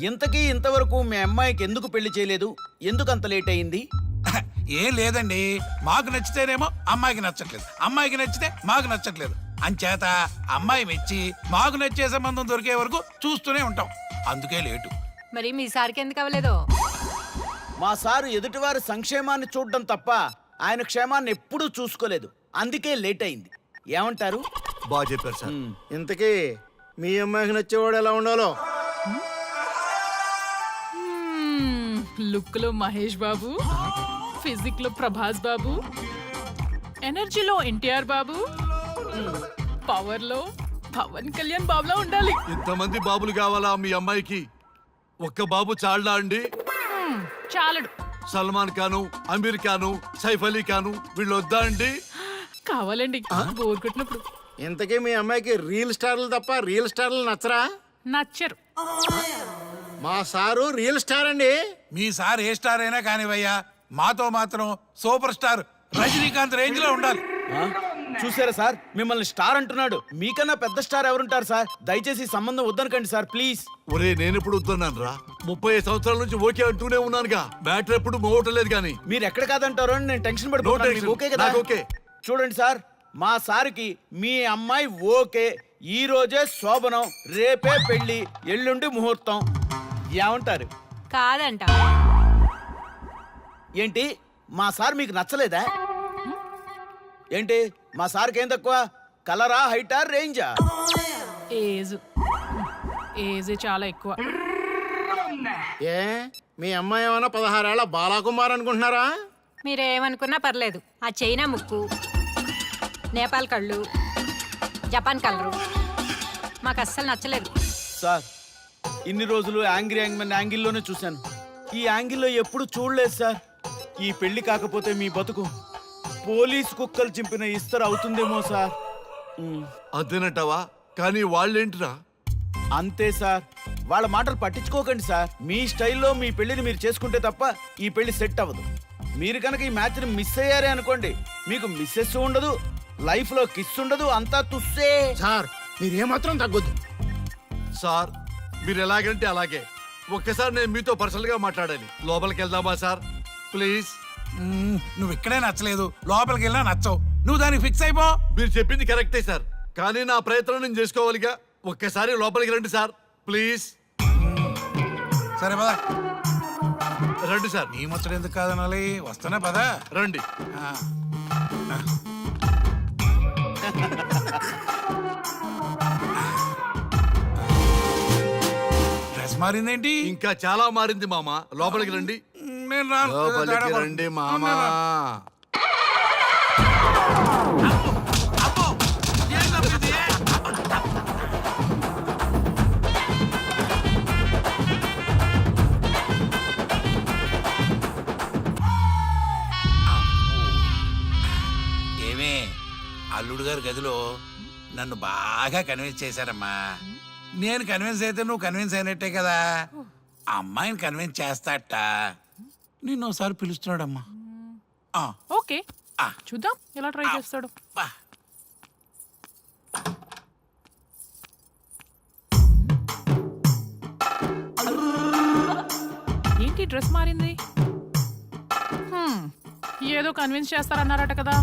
ఇంతకీ ఇంతవరకు మీ అమ్మాయికి ఎందుకు పెళ్లి చేయలేదు? ఎందుకు అంత లేట్ అయింది? ఏం లేదండి, మాకు నచ్చితేనేమో అమ్మాయికి నచ్చట్లేదు, అమ్మాయికి నచ్చితే మాకు నచ్చట్లేదు. అంచేత అమ్మాయి మెచ్చి మాకు నచ్చే సంబంధం దొరికే వరకు చూస్తూనే ఉంటాం. అందుకే లేటు. మరి మీ సార్కి ఎందుకు అవ్వలేదు? మా సారు ఎదుటివారి సంక్షేమాన్ని చూడడం తప్ప ఆయన క్షేమాన్ని ఎప్పుడూ చూసుకోలేదు. అందుకే లేట్ అయింది. ఏమంటారు? బాగా చెప్పారు సార్. ఇంతకీ మీ అమ్మాయికి నచ్చేవాడు ఎలా ఉండాలో? లుక్ లో మహేష్ బాబు, ఫిజిక్ లో ప్రభాస్ బాబు, ఎనర్జీలో ఎన్టీఆర్ బాబు, పవర్ లో పవన్ కళ్యాణ్ బాబులా ఉండాలి. ఇంతమంది బాబులు కావాలా మీ అమ్మాయికి? ఒక్క బాబు చాళ్ళా అండి? చాలడు. సల్మాన్ ఖాను, అమీర్ ఖాను, సైఫ్ అలీ ఖాను వీళ్ళు వద్దా అండి? కావాలండి బోర్ కొట్టినప్పుడు. ఇంతకీ మీ అమ్మాయికి రియల్ స్టార్లు తప్ప రియల్ స్టార్లు నచ్చరా? నచ్చరు. మా సారు రియల్ స్టార్ అండి. మీ సార్ ఏ స్టార్ అయినా కానివయ్యా, మాతో మాత్రం సూపర్ స్టార్ రజనీకాంత్ రేంజ్ లో ఉండాలి. ఆ? చూసారా సార్, మిమ్మల్ని స్టార్ అంటున్నాడు. మీకన్నా పెద్ద స్టార్ ఎవరుంటారు సార్? దయచేసి ఈ సంబంధం వద్దనకండి సార్, ప్లీజ్. ఒరే నేను ఎప్పుడు వద్దన్నాను రా? 30 సంవత్సరాల నుంచి ఓకే అంటూనే ఉన్నానుగా. బ్యాటర్ ఎప్పుడు మోగటలేదు కానీ. మీరు ఎక్కడ కాదంటారో అని నేను టెన్షన్ No పడిపోతున్నాను. tension. మీకు ఓకే కదా? నాకు ఓకే. చూడండి సార్, మా సార్కి మీ అమ్మాయి ఓకే. ఈ రోజే శోభనం, రేపే పెళ్లి, ఎల్లుండి ముహూర్తం. ఏమంటారు? కాదంట. ఏంటి, మా సార్ మీకు నచ్చలేదా? ఏంటి, మా సార్కి ఏం తక్కువ? కలరా, హైటా, రేంజా? ఏజ్ చాలా ఎక్కువ. ఏ మీ అమ్మాయి ఏమైనా 16 ఏళ్ల బాలాకుమార్ అనుకుంటున్నారా? మీరేమనుకున్నా పర్లేదు. ఆ చైనా ముక్కు, నేపాల్ కళ్ళు, జపాన్ కలరు మాకు అస్సలు నచ్చలేదు. సార్, ఇన్ని రోజులు యాంగ్రీ యాంగ్మెన్ యాంగిల్లోనే చూశాను. ఈ యాంగిల్లో ఎప్పుడు చూడలేదు సార్. ఈ పెళ్లి కాకపోతే మీ బతుకు పోలీసు కుక్కలు చింపిన ఇస్తరు అవుతుందేమో సార్. అంతేనంటావా? కానీ వాళ్ళేంటిరా? అంతే సార్, వాళ్ళ మాటలు పట్టించుకోకండి సార్. మీ స్టైల్లో మీ పెళ్లిని మీరు చేసుకుంటే తప్ప ఈ పెళ్లి సెట్ అవ్వదు. మీరు కనుక ఈ మ్యాచ్ని మిస్ అయ్యారే అనుకోండి, మీకు మిస్సెస్ ఉండదు, లైఫ్ లో కిస్ ఉండదు, అంతా తుస్సే. సార్ మీరేమాత్రం తగ్గొద్దు. సార్ మీరు ఎలాగంటే అలాగే. ఒక్కసారి నేను మీతో పర్సనల్ గా మాట్లాడాలి. లోపలికి వెళ్దామా సార్? ప్లీజ్. నువ్వు ఇక్కడే నచ్చలేదు, లోపలికి వెళ్ళినా నచ్చవు. నువ్వు దానికి ఫిక్స్ అయిపో. మీరు చెప్పింది కరెక్టే సార్, కానీ నా ప్రయత్నం నేను చేసుకోవాలిగా. ఒక్కసారి లోపలికి రండి సార్, ప్లీజ్. సరే పదా, రండి సార్. నీ ముచ్చట ఎందుకు కాదనాలి? వస్తున్నా పదా, రండి. డ్రెస్ మారిందేంటి? ఇంకా చాలా మారింది మామ. లోపలికి రండి. నేను రాను. లోపలికి రండి మామా. అబ్బో, ఏం తప్పింది? ఏమే, అల్లుడు గారి గదిలో నన్ను బాగా కన్విన్స్ చేశారమ్మా. నేను కన్విన్స్ అయితే నువ్వు కన్విన్స్ అయినట్టే కదా. అమ్మాయిని కన్విన్స్ చేస్తాట. నిన్ను ఒకసారి పిలుస్తున్నాడమ్మా. ఓకే, చూద్దాం ఎలా ట్రై చేస్తాడు. ఏంటి డ్రెస్ మారింది? ఏదో కన్విన్స్ చేస్తారన్నారట కదా.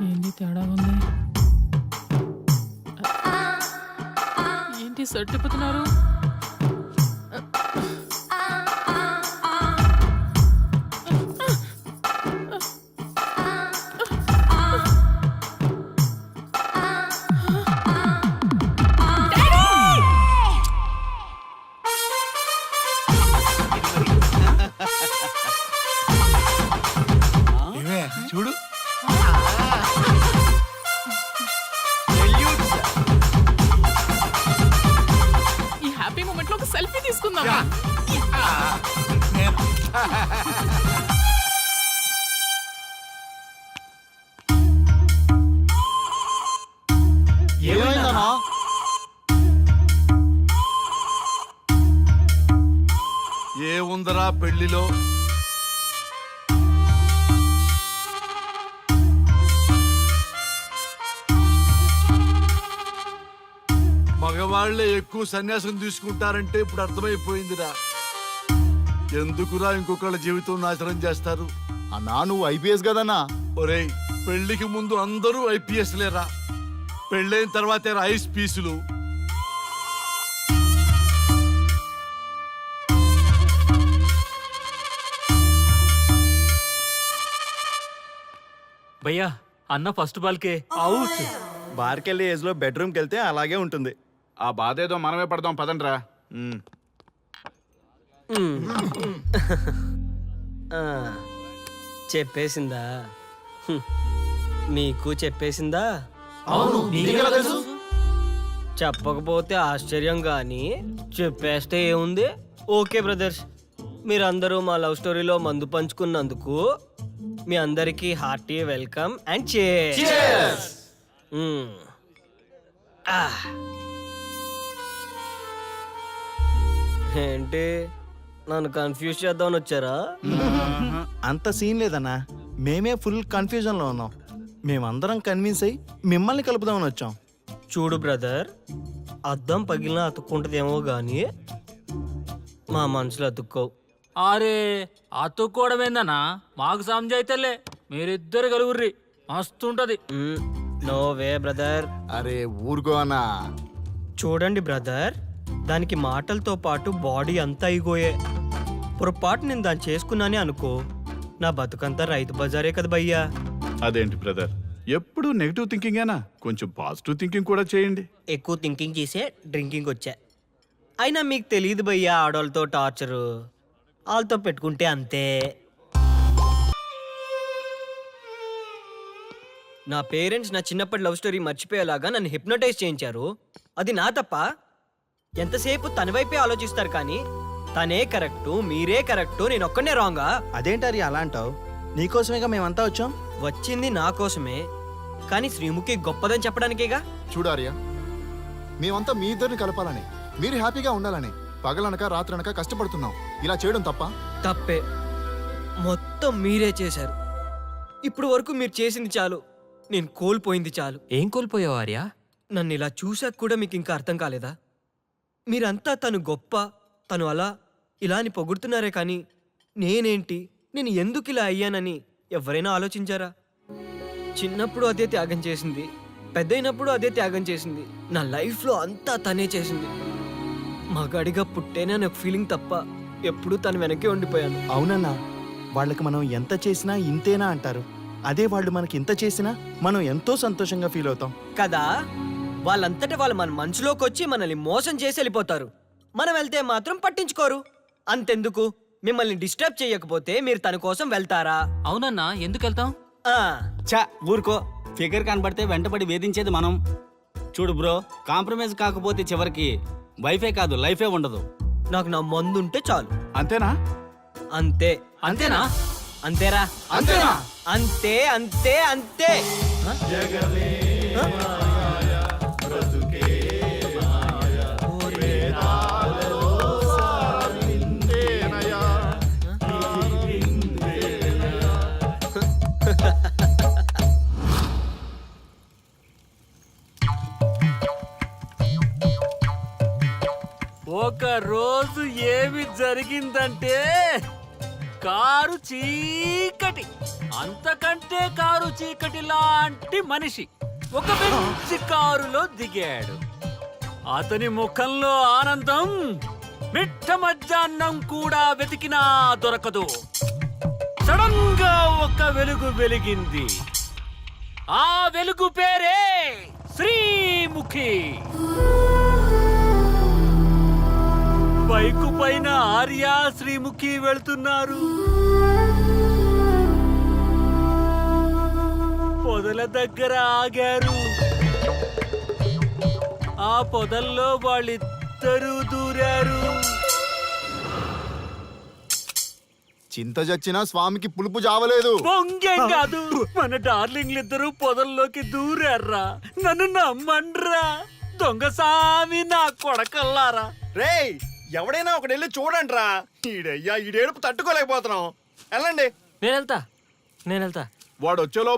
ఏంటి తేడా ఉంది? ఏంటి సర్టిపోతున్నారు? ఇవే చూడు. ఈ హ్యాపీ మూమెంట్ లో ఒక సెల్ఫీ తీసుకుందాం. నేను ఏమైందన్నా? కదరా పెళ్లిలో. మగవాళ్లే ఎక్కువ సన్యాసం తీసుకుంటారంటే ఇప్పుడు అర్థమైపోయిందిరా. ఎందుకురా ఇంకొకళ్ళ జీవితం నాశనం చేస్తారు? అన్నా నువ్వు ఐపీఎస్ కదన్నా. ఒరేయ్, పెళ్లికి ముందు అందరూ ఐపీఎస్ లేరా, పెళ్ళైన తర్వాతే ఐస్ పీసులు. భయ్యా అన్న ఫస్ట్ బాల్కే అవుట్. బార్కెళ్ళి ఏజ్ లో బెడ్రూమ్కి వెళ్తే అలాగే ఉంటుంది. ఆ బాధ ఏదో మనమే పడదాం పదండ్రా. చెప్పేసిందా? మీకు చెప్పేసిందా? చెప్పకపోతే ఆశ్చర్యం గాని చెప్పేస్తే ఏముంది? ఓకే బ్రదర్స్, మీరందరూ మా లవ్ స్టోరీలో మందు పంచుకున్నందుకు మీ అందరికీ హార్టీ వెల్కమ్ అండ్ cheers. ఏంటి నన్ను కన్ఫ్యూజ్ చేద్దామని వచ్చారా? అంత సీన్ లేదన్నా, మేమే ఫుల్ కన్ఫ్యూజన్ లో ఉన్నాం. మేమందరం కన్విన్స్ అయ్యి మిమ్మల్ని కలుపుదామని వచ్చాం. చూడు బ్రదర్, అద్దం పగిలినా అతుక్కుంటదేమో గాని మా మనసులో అతుక్కోవు. అరే అతుక్కోవడమేందన్నా, మాకు సమజైతేలే, మీరిద్దరు కలుగుర్రి మస్తుంటది. No way brother. అరే ఊరుకో అన్నా. చూడండి బ్రదర్, దానికి మాటలతో పాటు బాడీ అంతా అయిపోయే. పొరపాటు నేను దాన్ని చేసుకున్నానే అనుకో, నా బతుకంతా రైతు బజారే కదా భయ్యా. అదేంటి బ్రదర్, ఎప్పుడు నెగిటివ్ థింకింగేనా? కొంచెం పాజిటివ్ థింకింగ్ కూడా చేయండి. ఎక్కువ థింకింగ్ చేసే డ్రింకింగ్ వచ్చా. అయినా మీకు తెలియదు భయ్యా ఆడవాళ్ళతో టార్చరు. వాళ్ళతో పెట్టుకుంటే అంతే. నా పేరెంట్స్ నా చిన్నప్పటి లవ్ స్టోరీ మర్చిపోయేలాగా నన్ను హిప్నోటైజ్ చేయించారు. అది నా తప్ప? ఎంతసేపు తన వైపే ఆలోచిస్తారు కానీ తనే కరెక్టు, మీరే కరెక్టు, నేను ఒక్కనే రాంగా? అదేంటారి అలా అంటావు? నీకోసమేగా మేమంతా వచ్చాం. వచ్చింది నా కోసమే, కానీ శ్రీముఖి గొప్పదని చెప్పడానికేగా. చూడార్య, మేమంతా మీ ఇద్దరిని కలపాలని, మీరు హ్యాపీగా ఉండాలని పగలనక రాత్రనక కష్టపడుతున్నాం. ఇలా చేయడం తప్ప? తప్పే. మొత్తం మీరే చేశారు. ఇప్పుడు వరకు మీరు చేసింది చాలు, నేను కోల్పోయింది చాలు. ఏం కోల్పోయావు ఆర్య? నన్ను ఇలా చూశాక కూడా మీకు ఇంకా అర్థం కాలేదా? మీరంతా తను గొప్ప, తను అలా ఇలా అని పొగుడుతున్నారే కానీ నేనేంటి, నేను ఎందుకు ఇలా అయ్యానని ఎవరైనా ఆలోచించారా? చిన్నప్పుడు అదే త్యాగం చేసింది, పెద్దయినప్పుడు అదే త్యాగం చేసింది. నా లైఫ్లో అంతా తనే చేసింది. మగాడిగా పుట్టేనే అనే ఫీలింగ్ తప్ప ఎప్పుడూ తను వెనకే ఉండిపోయాను. అవునన్నా, వాళ్ళకి మనం ఎంత చేసినా ఇంతేనా అంటారు. అదే వాళ్ళు మనకి ఇంత చేసినా మనం ఎంతో సంతోషంగా ఫీల్ అవుతాం కదా. వాళ్ళంతటా వాళ్ళు మన మనసులోకి వచ్చి మనల్ని మోసం చేసి వెళ్ళిపోతారు. మనం వెళ్తే మాత్రం పట్టించుకోరు. అంతెందుకు, మిమ్మల్ని డిస్టర్బ్ చేయకపోతే మీరు తన కోసం వెళ్తారా? అవునన్నా, ఎందుకు వెళ్తాం? చా ఊరుకో, ఫిగర్ కనబడితే వెంటబడి వేధించేది మనం. చూడు బ్రో, కాంప్రమైజ్ కాకపోతే చివరికి వైఫే కాదు లైఫే ఉండదు. నాకు నా మందుంటే చాలు. అంతేనా? అంతే. అంతేనా? అంతేరా. అంతేనా? అంతే అంతే అంతే. ఒక రోజు ఏమి జరిగిందంటే, కారు చీకటి, అంతకంటే కారు చీకటి లాంటి మనిషి ఒక మంచి కారులో దిగాడు. అతని ముఖంలో ఆనందం మిట్ట మధ్యాహ్నం కూడా వెతికినా దొరకదు. సడన్ గా ఒక వెలుగు వెలిగింది. ఆ వెలుగు పేరే శ్రీముఖి. బైకు పైన ఆర్య, శ్రీముఖి వెళ్తున్నారు. పొదల దగ్గర ఆగారు. ఆ పొదల్లో వాళ్ళిద్దరూ దూరారు. చింత చచ్చినా స్వామికి పులుపు జావలేదు. పొంగేం కాదు, మన డార్లింగ్లిద్దరూ పొదల్లోకి దూరారా. నన్ను నమ్మండ్రా, దొంగ సామి నా కొడకల్లారా. రేయ్, ఎవడైనా ఒకటి వెళ్ళి చూడండి రా. ఈడేడుపు తట్టుకోలేకపోతున్నాం. వెళ్ళండి. నేను వెళ్తా వాడు వచ్చేలో